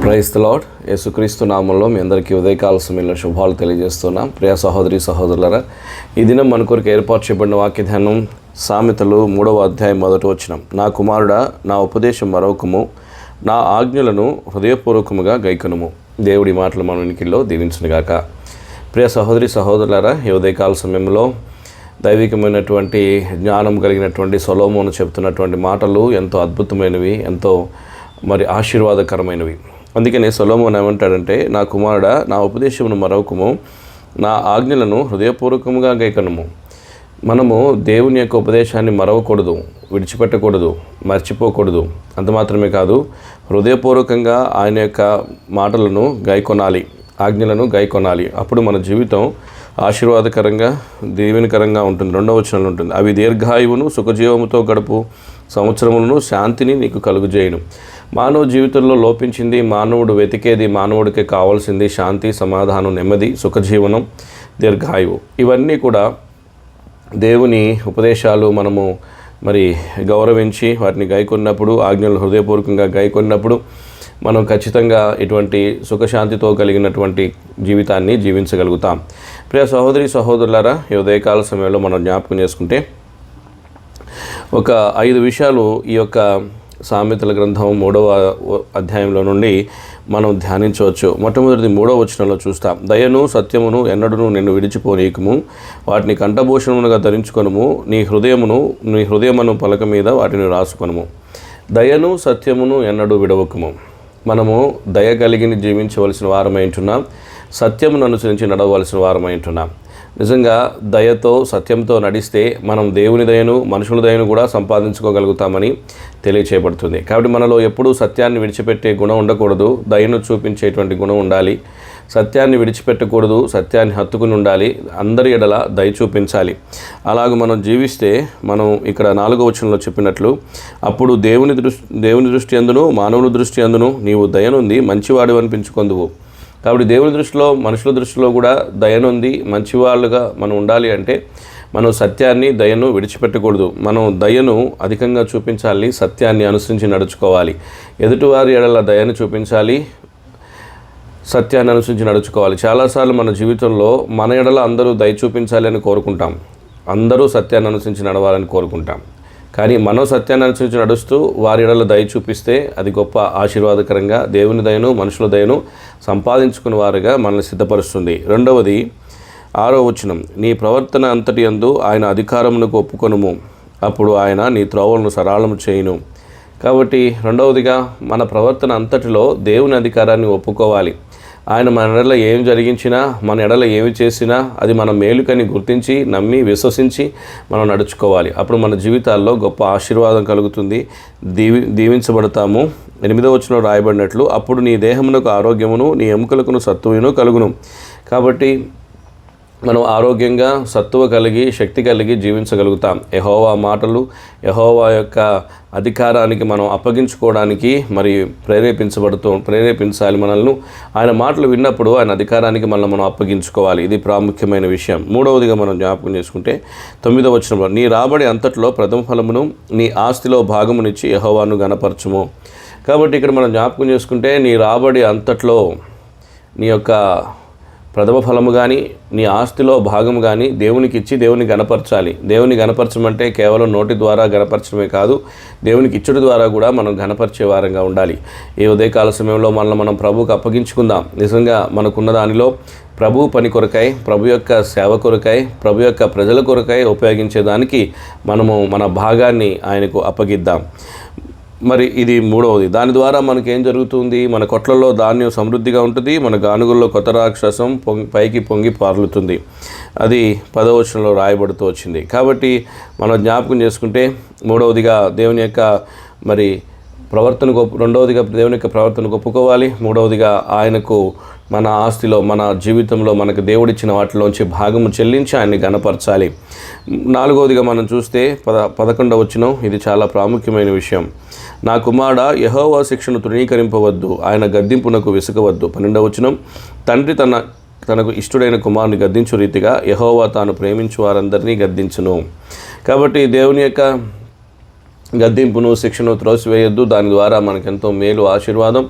Praise the lord. యేసుక్రీస్తు నామంలో మీ అందరికీ ఉదయకాల సమయంలో శుభాలు తెలియజేస్తున్నాం. ప్రియ సహోదరి సహోదరులారా, ఈ దినం మన కొరకు ఏర్పాటు చేయబడిన వాక్య ధ్యానం సామెతలు 3వ అధ్యాయం 1వ వచనం. నా కుమారుడా, నా ఉపదేశం మరొకము, నా ఆజ్ఞలను హృదయపూర్వకముగా గైకొనుము. దేవుడి మాటలు మన వెనుకల్లో దీవించునుగాక. ప్రియ సహోదరి సహోదరులారా, ఈ ఉదయకాల సమయంలో దైవికమైనటువంటి జ్ఞానం కలిగినటువంటి సొలొమోను చెప్తున్నటువంటి మాటలు ఎంతో అద్భుతమైనవి, ఎంతో ఆశీర్వాదకరమైనవి. అందుకనే సొలొమోను ఏమంటాడంటే, నా కుమారుడా, నా ఉపదేశమును మరొకము, నా ఆజ్ఞలను హృదయపూర్వకముగా గైకొనుము. మనము దేవుని యొక్క ఉపదేశాన్ని మరవకూడదు, విడిచిపెట్టకూడదు, మర్చిపోకూడదు. అంత మాత్రమే కాదు, హృదయపూర్వకంగా ఆయన యొక్క మాటలను గైకొనాలి, ఆజ్ఞలను గైకొనాలి. అప్పుడు మన జీవితం ఆశీర్వాదకరంగా, దీవెనకరంగా ఉంటుంది. 2వ వచనంలో ఉంటుంది, అవి దీర్ఘాయువును సుఖజీవముతో గడుపు సంవత్సరములను శాంతిని నీకు కలుగుజేయును. మానవ జీవితంలో లోపించింది, మానవుడు వెతికేది, మానవుడికి కావాల్సింది శాంతి, సమాధానం, నెమ్మది, సుఖజీవనం, దీర్ఘాయువు. ఇవన్నీ కూడా దేవుని ఉపదేశాలు మనము గౌరవించి వాటిని గైకొన్నప్పుడు, ఆజ్ఞలు హృదయపూర్వకంగా గైకొన్నప్పుడు మనం ఖచ్చితంగా ఇటువంటి సుఖశాంతితో కలిగినటువంటి జీవితాన్ని జీవించగలుగుతాం. ప్రియ సహోదరి సహోదరులారా, ఈ ఉదయకాల సమయంలో మనం జ్ఞాపకం చేసుకుంటే ఒక 5 విషయాలు ఈ యొక్క సామెతల గ్రంథం 3వ అధ్యాయంలో నుండి మనం ధ్యానించవచ్చు. మొట్టమొదటిది 3వ వచనంలో చూస్తాం. దయను సత్యమును ఎన్నడూ నిన్ను విడిచిపోనీయకము, వాటిని కంఠభూషణముగా ధరించుకొనుము, నీ హృదయమును పలక మీద వాటిని రాసుకొనుము. దయను సత్యమును ఎన్నడూ విడవకము. మనము దయ కలిగి జీవించవలసిన వారమై ఉంటున్నాం, సత్యమును అనుసరించి నడవలసిన వారమై ఉంటున్నాం. నిజంగా దయతో సత్యంతో నడిస్తే మనం దేవుని దయను, మనుషుల దయను కూడా సంపాదించుకోగలుగుతామని తెలియచేయబడుతుంది. కాబట్టి మనలో ఎప్పుడూ సత్యాన్ని విడిచిపెట్టే గుణం ఉండకూడదు, దయను చూపించేటువంటి గుణం ఉండాలి. సత్యాన్ని విడిచిపెట్టకూడదు, సత్యాన్ని హత్తుకుని ఉండాలి, అందరి ఎడల దయ చూపించాలి. అలాగ మనం జీవిస్తే మనం ఇక్కడ 4వ వచనంలో చెప్పినట్లు, అప్పుడు దేవుని దృష్టి అందును మానవుని దృష్టి అందును నీవు దయనుంది మంచివాడు అనిపించుకొందువు. కాబట్టి దేవుని దృష్టిలో, మనుషుల దృష్టిలో కూడా దయనుంది, మంచివాళ్ళుగా మనం ఉండాలి అంటే మనం సత్యాన్ని, దయను విడిచిపెట్టకూడదు. మనం దయను అధికంగా చూపించాలి, సత్యాన్ని అనుసరించి నడుచుకోవాలి. ఎదుటివారి ఎడల దయను చూపించాలి, సత్యాన్ని అనుసరించి నడుచుకోవాలి. చాలాసార్లు మన జీవితంలో మన ఎడల అందరూ దయ చూపించాలి అని కోరుకుంటాం, అందరూ సత్యాన్ని అనుసరించి నడవాలని కోరుకుంటాం. కానీ మనం సత్యాన్ని అనుసరించి నడుస్తూ వారి ఎడల దయ చూపిస్తే అది గొప్ప ఆశీర్వాదకరంగా దేవుని దయను, మనుషుల దయను సంపాదించుకున్న వారుగా మనల్ని సిద్ధపరుస్తుంది. 2వది 6వ వచనం, నీ ప్రవర్తన అంతటి యందు ఆయన అధికారమునకు ఒప్పుకొనుము, అప్పుడు ఆయన నీ త్రోవలను సరళము చేయును. కాబట్టి 2వదిగా మన ప్రవర్తన అంతటిలో దేవుని అధికారాన్ని ఒప్పుకోవాలి. ఆయన మన ఎడల ఏం జరిగించినా, మన ఎడల ఏమి చేసినా అది మన మేలుకని గుర్తించి, నమ్మి, విశ్వసించి మనం నడుచుకోవాలి. అప్పుడు మన జీవితాల్లో గొప్ప ఆశీర్వాదం కలుగుతుంది, దీవించబడతాము. 8వ వచనంలో రాయబడినట్లు, అప్పుడు నీ దేహమునకు ఆరోగ్యమును, నీ ఎముకలకును సత్తువును కలుగును. కాబట్టి మనం ఆరోగ్యంగా, సత్తువ కలిగి, శక్తి కలిగి జీవించగలుగుతాం. యెహోవా మాటలు, యెహోవా యొక్క అధికారానికి మనం అప్పగించుకోవడానికి ప్రేరేపించాలి మనల్ని. ఆయన మాటలు విన్నప్పుడు ఆయన అధికారానికి మనం అప్పగించుకోవాలి. ఇది ప్రాముఖ్యమైన విషయం. 3వదిగా మనం జ్ఞాపకం చేసుకుంటే 9వ వచనంలో, నీ రాబడి అంతట్లో ప్రథమ ఫలమును, నీ ఆస్తిలో భాగమునిచ్చి యెహోవాను గణపరచుము. కాబట్టి ఇక్కడ మనం జ్ఞాపకం చేసుకుంటే నీ రాబడి అంతట్లో నీ యొక్క ప్రథమ ఫలము కానీ, నీ ఆస్తిలో భాగం కానీ దేవునికి ఇచ్చి దేవుని గణపరచాలి. దేవుని గణపరచమంటే కేవలం నోటి ద్వారా గణపరచడమే కాదు, దేవునికి ఇచ్చడి ద్వారా కూడా మనం గణపరిచే వారంగా ఉండాలి. ఈ ఉదయకాల సమయంలో మనం ప్రభువుకు అప్పగించుకుందాం. నిజంగా మనకున్న దానిలో ప్రభు పని కొరకై, ప్రభు యొక్క సేవ కొరకై, ప్రభు యొక్క ప్రజల కొరకై ఉపయోగించేదానికి మనము మన భాగాన్ని ఆయనకు అప్పగిద్దాం. ఇది 3వది. దాని ద్వారా మనకేం జరుగుతుంది? మన కొట్లలో ధాన్యం సమృద్ధిగా ఉంటుంది, మన గానుగుల్లో కొత్త రాక్షసం పైకి పొంగి పారులుతుంది. అది 10వ వచనంలో రాయబడుతూ వచ్చింది. కాబట్టి మనం జ్ఞాపకం చేసుకుంటే 3వదిగా దేవుని యొక్క ప్రవర్తనకు, 2వదిగా దేవుని యొక్క ప్రవర్తనకు ఒప్పుకోవాలి. 3వదిగా ఆయనకు మన ఆస్తిలో, మన జీవితంలో మనకు దేవుడిచ్చిన వాటిలోంచి భాగము చెల్లించి ఆయన్ని గణపరచాలి. 4వదిగా మనం చూస్తే 11వ వచనం, ఇది చాలా ప్రాముఖ్యమైన విషయం. నా కుమారుడా, యెహోవా శిక్షను తృణీకరింపవద్దు, ఆయన గద్దింపునకు విసుగవద్దు. 12వ వచనం, తండ్రి తనకు ఇష్టడైన కుమారుని గద్దించు రీతిగా యెహోవా తాను ప్రేమించు వారందరినీ గద్దించును. కాబట్టి దేవుని యొక్క గద్దింపును శిక్షను త్రోసివేయొద్దు. దాని ద్వారా మనకెంతో మేలు ఆశీర్వాదం.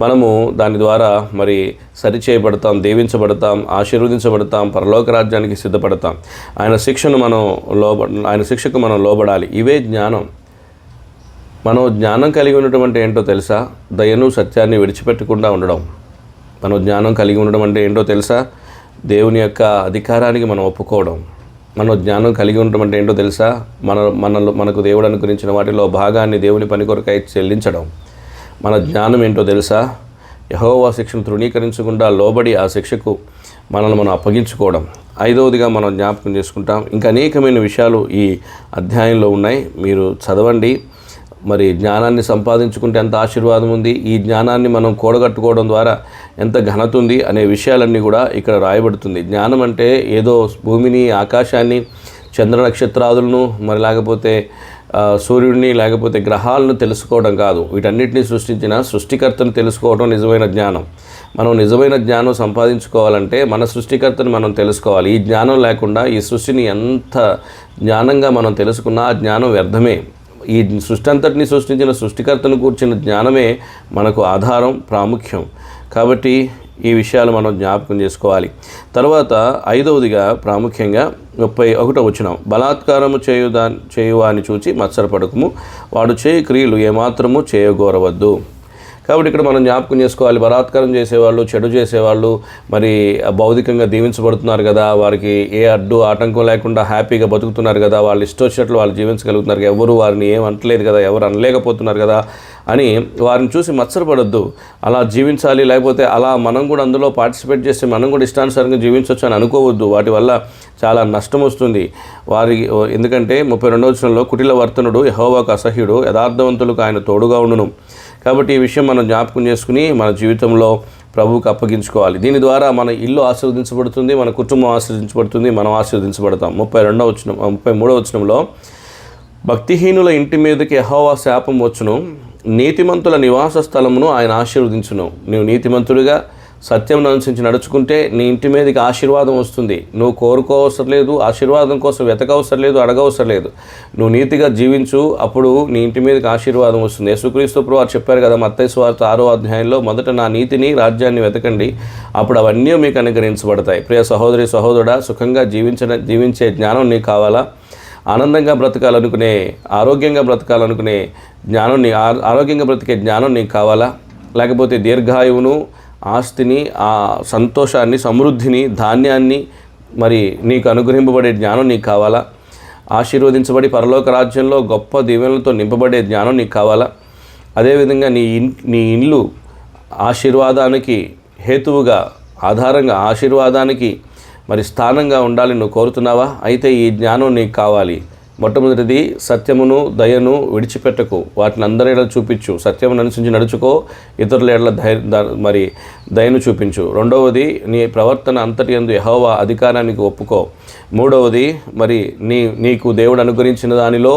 మనము దాని ద్వారా మరి సరిచేయబడతాం, దీవించబడతాం, ఆశీర్వదించబడతాం, పరలోక రాజ్యానికి సిద్ధపడతాం. ఆయన శిక్షకు మనం లోబడాలి. ఇవే జ్ఞానం. మనం జ్ఞానం కలిగి ఉండటం అంటే ఏంటో తెలుసా? దయను సత్యాన్ని విడిచిపెట్టకుండా ఉండడం. మనం జ్ఞానం కలిగి ఉండడం అంటే ఏంటో తెలుసా? దేవుని యొక్క అధికారానికి మనం ఒప్పుకోవడం. మనం జ్ఞానం కలిగి ఉండటం అంటే ఏంటో తెలుసా? మనకు దేవుడు అనుగ్రహించిన వాటిలో భాగాన్ని దేవుని పని కొరకై చెల్లించడం. మన జ్ఞానం ఏంటో తెలుసా? యెహోవా శిక్షను తృణీకరించకుండా లోబడి ఆ శిక్షకు మనల్ని మనం అప్పగించుకోవడం. 5వదిగా మనం జ్ఞాపకం చేసుకుంటాం. ఇంకా అనేకమైన విషయాలు ఈ అధ్యాయంలో ఉన్నాయి, మీరు చదవండి. మరి జ్ఞానాన్ని సంపాదించుకుంటే ఎంత ఆశీర్వాదం ఉంది, ఈ జ్ఞానాన్ని మనం కూడగట్టుకోవడం ద్వారా ఎంత ఘనత ఉంది అనే విషయాలన్నీ కూడా ఇక్కడ రాయబడుతుంది. జ్ఞానం అంటే ఏదో భూమిని, ఆకాశాన్ని, చంద్ర నక్షత్రాదులను, మరి లేకపోతే సూర్యుడిని, లేకపోతే గ్రహాలను తెలుసుకోవడం కాదు. వీటన్నిటిని సృష్టించిన సృష్టికర్తను తెలుసుకోవడం నిజమైన జ్ఞానం. మనం నిజమైన జ్ఞానం సంపాదించుకోవాలంటే మన సృష్టికర్తను మనం తెలుసుకోవాలి. ఈ జ్ఞానం లేకుండా ఈ సృష్టిని ఎంత జ్ఞానంగా మనం తెలుసుకున్నా ఆ జ్ఞానం వ్యర్థమే. ఈ సృష్టి అంతటిని సృష్టించిన సృష్టికర్తను కూర్చిన జ్ఞానమే మనకు ఆధారం, ప్రాముఖ్యం. కాబట్టి ఈ విషయాలు మనం జ్ఞాపకం చేసుకోవాలి. తర్వాత 5వదిగా ప్రాముఖ్యంగా 31వ వచనం, బలాత్కారము చేయువాని చూచి మత్సరపడకుము, వాడు చేయు క్రియలు ఏమాత్రము చేయగోరవద్దు. కాబట్టి ఇక్కడ మనం జ్ఞాపకం చేసుకోవాలి. బలాత్కారం చేసేవాళ్ళు, చెడు చేసేవాళ్ళు మరి భౌతికంగా దీవించబడుతున్నారు కదా, వారికి ఏ అడ్డు ఆటంకం లేకుండా హ్యాపీగా బతుకుతున్నారు కదా, వాళ్ళు ఇష్టం వచ్చినట్లు వాళ్ళు జీవించగలుగుతున్నారు, ఎవరు వారిని ఏం అనట్లేదు కదా, ఎవరు అనలేకపోతున్నారు కదా అని వారిని చూసి మత్సరపడొద్దు. అలా జీవించాలి, లేకపోతే అలా మనం కూడా అందులో పార్టిసిపేట్ చేస్తే మనం కూడా ఇష్టానుసారంగా జీవించవచ్చు అని అనుకోవద్దు. వాటి వల్ల చాలా నష్టం వస్తుంది వారికి. ఎందుకంటే 32వ వచనంలో, కుటిల వర్తనుడు యెహోవాకు అసహ్యుడు, యథార్థవంతులకు ఆయన తోడుగా ఉండును. కాబట్టి ఈ విషయం మనం జ్ఞాపకం చేసుకుని మన జీవితంలో ప్రభువుకు అప్పగించుకోవాలి. దీని ద్వారా మన ఇల్లు ఆశీర్వదించబడుతుంది, మన కుటుంబం ఆశీర్వదించబడుతుంది, మనం ఆశీర్వదించబడతాం. 33వ వచనంలో, భక్తిహీనుల ఇంటి మీదకి యెహోవా శాపం వచ్చును, నీతిమంతుల నివాస స్థలమును ఆయన ఆశీర్వదించును. నీవు నీతిమంతుడిగా సత్యం అనుసరించి నడుచుకుంటే నీ ఇంటి మీదకి ఆశీర్వాదం వస్తుంది. నువ్వు కోరుకోవసరం లేదు, ఆశీర్వాదం కోసం వెతకవసరం లేదు, అడగవసరం లేదు. నువ్వు నీతిగా జీవించు, అప్పుడు నీ ఇంటి మీదకి ఆశీర్వాదం వస్తుంది. యేసుక్రీస్తు ప్రభువు చెప్పారు కదా మత్తయి సువార్త 6వ అధ్యాయంలో, మొదట నా నీతిని, రాజ్యాన్ని వెతకండి, అప్పుడు అవన్నీ మీకు అనుగ్రహించబడతాయి. ప్రియ సహోదరి, సహోదరుడా, సుఖంగా జీవించే జ్ఞానం నీకు కావాలా? ఆనందంగా బ్రతకాలనుకునే, ఆరోగ్యంగా బ్రతకాలనుకునే జ్ఞానం ఆరోగ్యంగా బ్రతికే జ్ఞానం నీకు కావాలా? లేకపోతే దీర్ఘాయువును, ఆస్తిని, ఆ సంతోషాన్ని, సమృద్ధిని, ధాన్యాన్ని మరి నీకు అనుగ్రహింపబడే జ్ఞానం నీకు కావాలా? ఆశీర్వదించబడి పరలోక రాజ్యంలో గొప్ప దీవెనలతో నింపబడే జ్ఞానం నీకు కావాలా? అదేవిధంగా నీ ఇల్లు ఆశీర్వాదానికి హేతువుగా, ఆధారంగా, ఆశీర్వాదానికి మరి స్థానంగా ఉండాలి నువ్వు కోరుతున్నావా? అయితే ఈ జ్ఞానం నీకు కావాలి. మొట్టమొదటిది, సత్యమును, దయను విడిచిపెట్టకు, వాటిని అందరి ఎడల చూపించు. సత్యమును అనుసరించి నడుచుకో, ఇతరుల ఎడల మరి దయను చూపించు. 2వది, నీ ప్రవర్తన అంతటి యందు యెహోవా అధికారానికి ఒప్పుకో. 3వది, మరి నీకు దేవుడు అనుగ్రహించిన దానిలో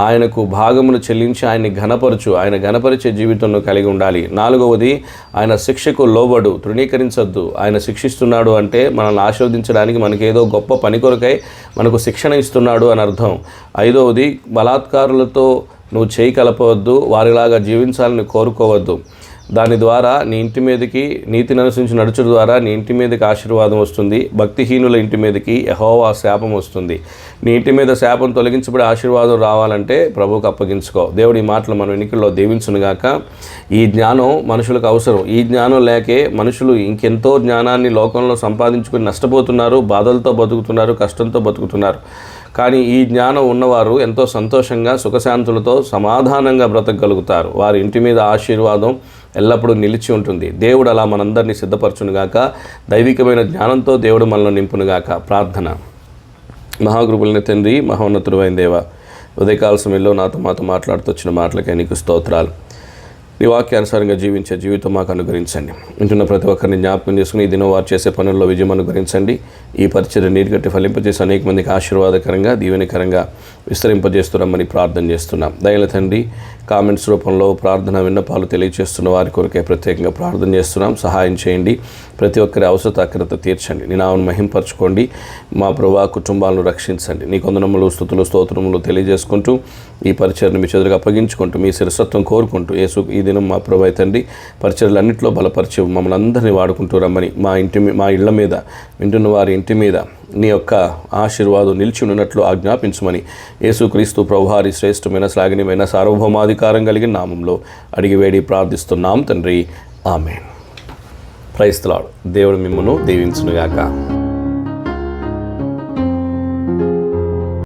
ఆయనకు భాగమును చెల్లించి ఆయన్ని ఘనపరచు. ఆయన ఘనపరిచే జీవితంలో కలిగి ఉండాలి. 4వది, ఆయన శిక్షకు లోబడు, తృణీకరించొద్దు. ఆయన శిక్షిస్తున్నాడు అంటే మనల్ని ఆశీర్వదించడానికి, మనకేదో గొప్ప పని కొరకై మనకు శిక్షణ ఇస్తున్నాడు అని అర్థం. 5వది, బలాత్కారులతో నువ్వు చేయి కలపవద్దు, వారిలాగా జీవించాలని కోరుకోవద్దు. దాని ద్వారా నీ ఇంటి మీదకి, నీతిని అనుసరించి నడుచుడు ద్వారా నీ ఇంటి మీదకి ఆశీర్వాదం వస్తుంది. భక్తిహీనుల ఇంటి మీదకి యెహోవా శాపం వస్తుంది. నీ ఇంటి మీద శాపం తొలగించబడి ఆశీర్వాదం రావాలంటే ప్రభువుకు అప్పగించుకో. దేవుడి మాటలు మనం ఎన్నికల్లో దీవించునుగాక. ఈ జ్ఞానం మనుషులకు అవసరం. ఈ జ్ఞానం లేకే మనుషులు ఇంకెంతో జ్ఞానాన్ని లోకంలో సంపాదించుకుని నష్టపోతున్నారు, బాధలతో బతుకుతున్నారు, కష్టంతో బతుకుతున్నారు. కానీ ఈ జ్ఞానం ఉన్నవారు ఎంతో సంతోషంగా, సుఖశాంతులతో, సమాధానంగా బ్రతకగలుగుతారు. వారి ఇంటి మీద ఆశీర్వాదం ఎల్లప్పుడూ నిలిచి ఉంటుంది. దేవుడు అలా మనందరినీ సిద్ధపరచునుగాక. దైవికమైన జ్ఞానంతో దేవుడు మనల్ని నింపునుగాక. ప్రార్థన. మహాకృపైన తండ్రి, మహోన్నతుడైన దేవ, ఉదయకాల సమయంలో మాతో మాట్లాడుతూ వచ్చిన మాటలకే నీకు స్తోత్రాలు. నీ వాక్యానుసారంగా జీవించే జీవితం మాకు అనుగ్రహించండి. వింటున్న ప్రతి ఒక్కరిని జ్ఞాపకం చేసుకుని ఈ దినం వారు చేసే పనుల్లో విజయం అనుగ్రహించండి. ఈ పరిచర్య నీటిగట్టి ఫలింపజేసి అనేక మందికి ఆశీర్వాదకరంగా దీవెనకరంగా విస్తరింపజేస్తున్నామని ప్రార్థన చేస్తున్నాం. దయల తండ్రి, కామెంట్స్ రూపంలో ప్రార్థన విన్నపాలు తెలియజేస్తున్న వారి కొరకే ప్రత్యేకంగా ప్రార్థన చేస్తున్నాం. సహాయం చేయండి. ప్రతి ఒక్కరి అవసరత అక్రత తీర్చండి. నీ నామమును మహింపరచుకోండి. మా ప్రభువా, కుటుంబాలను రక్షించండి. నీ కొందనములు, స్తుతులు, స్తోత్రములు తెలియజేసుకుంటూ ఈ పరిచర్ని మీ చేతులకు అప్పగించుకుంటూ మీ శిరసత్వం కోరుకుంటూ ఈ దినం మా ప్రభు తండ్రి పరిచర్లన్నింటిలో బలపరిచి మమ్మల్ని అందరినీ వాడుకుంటూ రమ్మని మా ఇళ్ల మీద, వింటున్న వారి ఇంటి మీద నీ యొక్క ఆశీర్వాదం నిలిచి ఉన్నట్లు ఆజ్ఞాపించమని యేసుక్రీస్తు ప్రభువారి శ్రేష్టమైన శ్లాఘనీయమైన సార్వభౌమాధికారం కలిగిన నామంలో అడిగి వేడి ప్రార్థిస్తున్నాం తండ్రి. ఆమేన్. Praise the Lord. దేవుడు మిమ్మల్ని దీవించునుగాక.